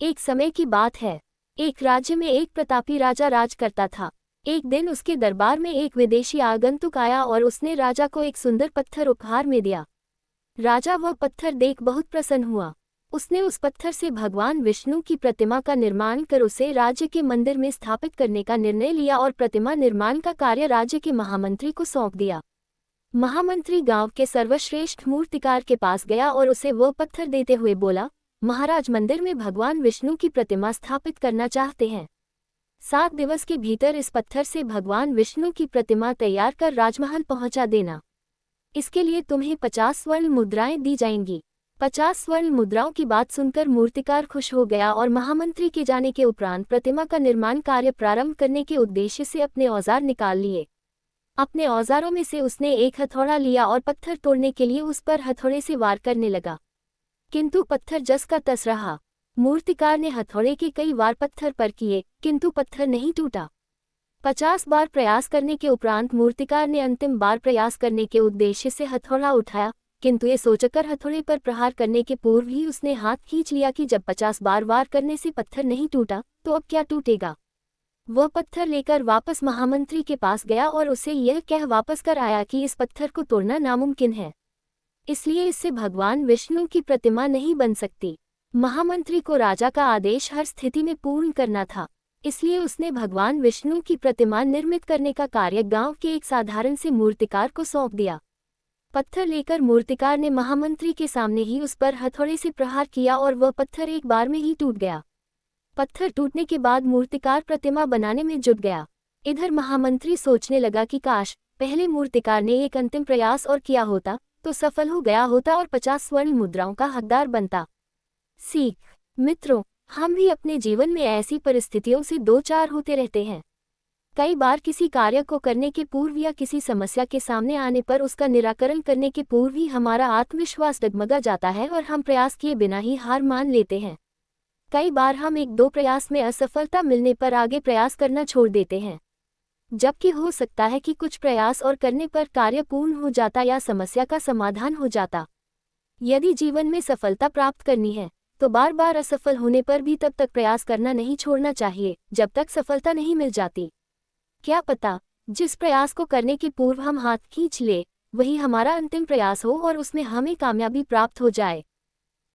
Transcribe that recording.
एक समय की बात है। एक राज्य में एक प्रतापी राजा राज करता था। एक दिन उसके दरबार में एक विदेशी आगंतुक आया और उसने राजा को एक सुंदर पत्थर उपहार में दिया। राजा वह पत्थर देख बहुत प्रसन्न हुआ। उसने उस पत्थर से भगवान विष्णु की प्रतिमा का निर्माण कर उसे राज्य के मंदिर में स्थापित करने का निर्णय लिया और प्रतिमा निर्माण का कार्य राज्य के महामंत्री को सौंप दिया। महामंत्री गांव के सर्वश्रेष्ठ मूर्तिकार के पास गया और उसे वह पत्थर देते हुए बोला, महाराज मंदिर में भगवान विष्णु की प्रतिमा स्थापित करना चाहते हैं। 7 दिवस के भीतर इस पत्थर से भगवान विष्णु की प्रतिमा तैयार कर राजमहल पहुंचा देना। इसके लिए तुम्हें 50 स्वर्ण मुद्राएं दी जाएंगी। 50 स्वर्ण मुद्राओं की बात सुनकर मूर्तिकार खुश हो गया और महामंत्री के जाने के उपरांत प्रतिमा का निर्माण कार्य प्रारंभ करने के उद्देश्य से अपने औजार निकाल लिए। अपने औजारों में से उसने एक हथौड़ा लिया और पत्थर तोड़ने के लिए उस पर हथौड़े से वार करने लगा, किंतु पत्थर जस का तस रहा। मूर्तिकार ने हथौड़े के कई वार पत्थर पर किए, किंतु पत्थर नहीं टूटा। 50 बार प्रयास करने के उपरांत मूर्तिकार ने अंतिम बार प्रयास करने के उद्देश्य से हथौड़ा उठाया, किंतु ये सोचकर हथौड़े पर प्रहार करने के पूर्व ही उसने हाथ खींच लिया कि जब 50 बार वार करने से पत्थर नहीं टूटा तो अब क्या टूटेगा। वह पत्थर लेकर वापस महामंत्री के पास गया और उसे यह कह वापस कर आया कि इस पत्थर को तोड़ना नामुमकिन है, इसलिए इससे भगवान विष्णु की प्रतिमा नहीं बन सकती। महामंत्री को राजा का आदेश हर स्थिति में पूर्ण करना था, इसलिए उसने भगवान विष्णु की प्रतिमा निर्मित करने का कार्य गांव के एक साधारण से मूर्तिकार को सौंप दिया। पत्थर लेकर मूर्तिकार ने महामंत्री के सामने ही उस पर हथौड़े से प्रहार किया और वह पत्थर एक बार में ही टूट गया। पत्थर टूटने के बाद मूर्तिकार प्रतिमा बनाने में जुट गया। इधर महामंत्री सोचने लगा कि काश पहले मूर्तिकार ने एक अंतिम प्रयास और किया होता तो सफल हो गया होता और 50 स्वर्ण मुद्राओं का हकदार बनता। सीख मित्रों, हम भी अपने जीवन में ऐसी परिस्थितियों से दो चार होते रहते हैं। कई बार किसी कार्य को करने के पूर्व या किसी समस्या के सामने आने पर उसका निराकरण करने के पूर्व ही हमारा आत्मविश्वास डगमगा जाता है और हम प्रयास किए बिना ही हार मान लेते हैं। कई बार हम 1-2 प्रयास में असफलता मिलने पर आगे प्रयास करना छोड़ देते हैं, जबकि हो सकता है कि कुछ प्रयास और करने पर कार्य पूर्ण हो जाता या समस्या का समाधान हो जाता। यदि जीवन में सफलता प्राप्त करनी है तो बार बार असफल होने पर भी तब तक प्रयास करना नहीं छोड़ना चाहिए जब तक सफलता नहीं मिल जाती। क्या पता जिस प्रयास को करने के पूर्व हम हाथ खींच ले वही हमारा अंतिम प्रयास हो और उसमें हमें कामयाबी प्राप्त हो जाए।